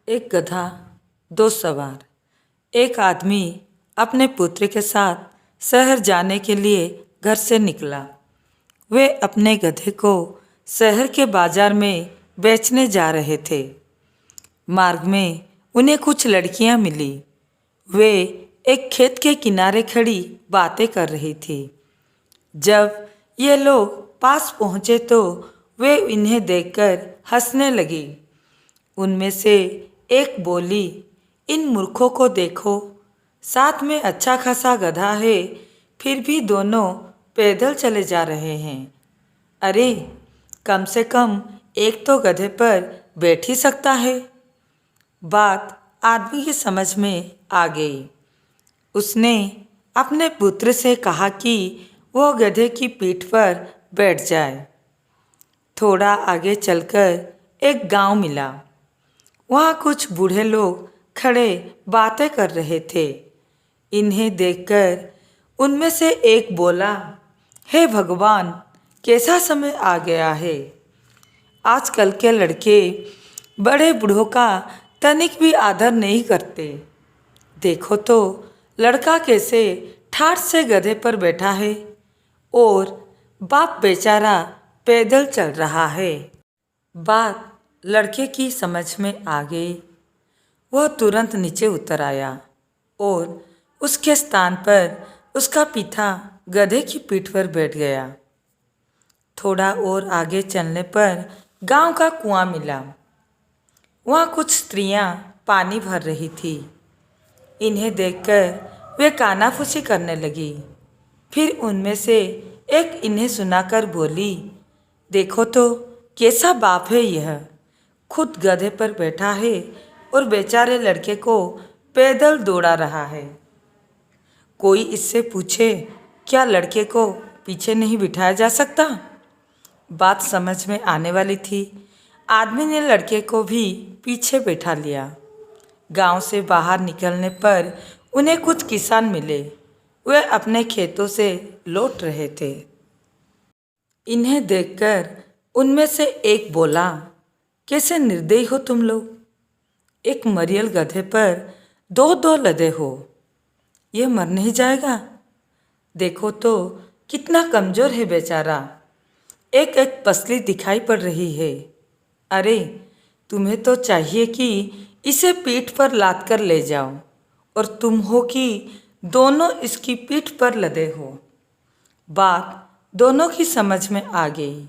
एक गधा, दो सवार। एक आदमी अपने पुत्र के साथ शहर जाने के लिए घर से निकला। वे अपने गधे को शहर के बाजार में बेचने जा रहे थे। मार्ग में उन्हें कुछ लड़कियां मिली। वे एक खेत के किनारे खड़ी बातें कर रही थी। जब ये लोग पास पहुँचे तो वे इन्हें देखकर हंसने लगी। उनमें से एक बोली, इन मूर्खों को देखो, साथ में अच्छा खासा गधा है, फिर भी दोनों पैदल चले जा रहे हैं। अरे, कम से कम एक तो गधे पर बैठ ही सकता है। बात आदमी की समझ में आ गई। उसने अपने पुत्र से कहा कि वह गधे की पीठ पर बैठ जाए। थोड़ा आगे चलकर एक गांव मिला। वहाँ कुछ बूढ़े लोग खड़े बातें कर रहे थे। इन्हें देखकर उनमें से एक बोला, हे भगवान, कैसा समय आ गया है। आजकल के लड़के बड़े बूढ़ों का तनिक भी आदर नहीं करते। देखो तो लड़का कैसे ठाठ से गधे पर बैठा है और बाप बेचारा पैदल चल रहा है। बात लड़के की समझ में आ गई। वह तुरंत नीचे उतर आया और उसके स्थान पर उसका पिता गधे की पीठ पर बैठ गया। थोड़ा और आगे चलने पर गांव का कुआं मिला। वहाँ कुछ स्त्रियां पानी भर रही थी। इन्हें देखकर वे कानाफूसी करने लगी। फिर उनमें से एक इन्हें सुनाकर बोली, देखो तो कैसा बाप है यह, खुद गधे पर बैठा है और बेचारे लड़के को पैदल दौड़ा रहा है। कोई इससे पूछे, क्या लड़के को पीछे नहीं बिठाया जा सकता? बात समझ में आने वाली थी। आदमी ने लड़के को भी पीछे बैठा लिया। गांव से बाहर निकलने पर उन्हें कुछ किसान मिले। वे अपने खेतों से लौट रहे थे। इन्हें देखकर उनमें से एक बोला, कैसे निर्दयी हो तुम लोग, एक मरियल गधे पर दो दो लदे हो। यह मर नहीं जाएगा? देखो तो कितना कमज़ोर है बेचारा, एक एक पसली दिखाई पड़ रही है। अरे, तुम्हें तो चाहिए कि इसे पीठ पर लाद कर ले जाओ, और तुम हो कि दोनों इसकी पीठ पर लदे हो। बात दोनों की समझ में आ गई।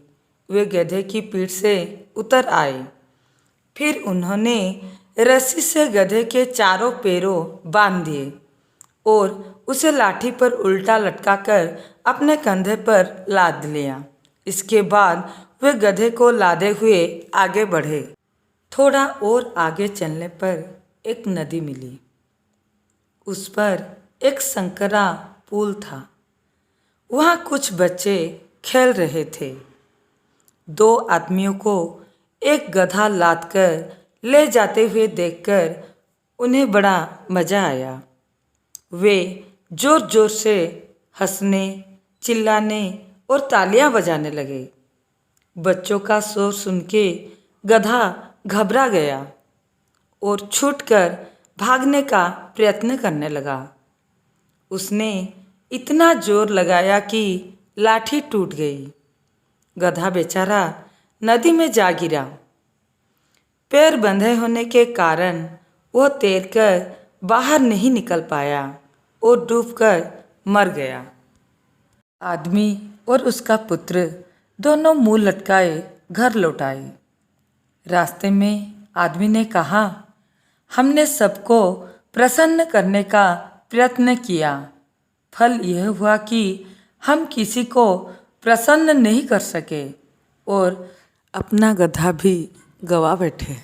वे गधे की पीठ से उतर आए। फिर उन्होंने रस्सी से गधे के चारों पैरों बांध दिए और उसे लाठी पर उल्टा लटकाकर अपने कंधे पर लाद लिया। इसके बाद वे गधे को लादे हुए आगे बढ़े। थोड़ा और आगे चलने पर एक नदी मिली। उस पर एक संकरा पुल था। वहाँ कुछ बच्चे खेल रहे थे। दो आदमियों को एक गधा लादकर ले जाते हुए देखकर उन्हें बड़ा मज़ा आया। वे जोर जोर से हंसने, चिल्लाने और तालियां बजाने लगे। बच्चों का शोर सुन के गधा घबरा गया और छूटकर भागने का प्रयत्न करने लगा। उसने इतना जोर लगाया कि लाठी टूट गई। गधा बेचारा नदी में जा गिरा। पैर बंधे होने के कारण वह तैरकर बाहर नहीं निकल पाया और डूबकर मर गया। आदमी और उसका पुत्र दोनों मुंह लटकाए घर लौट आए। रास्ते में आदमी ने कहा, हमने सबको प्रसन्न करने का प्रयत्न किया, फल यह हुआ कि हम किसी को प्रसन्न नहीं कर सके और अपना गधा भी गवा बैठे।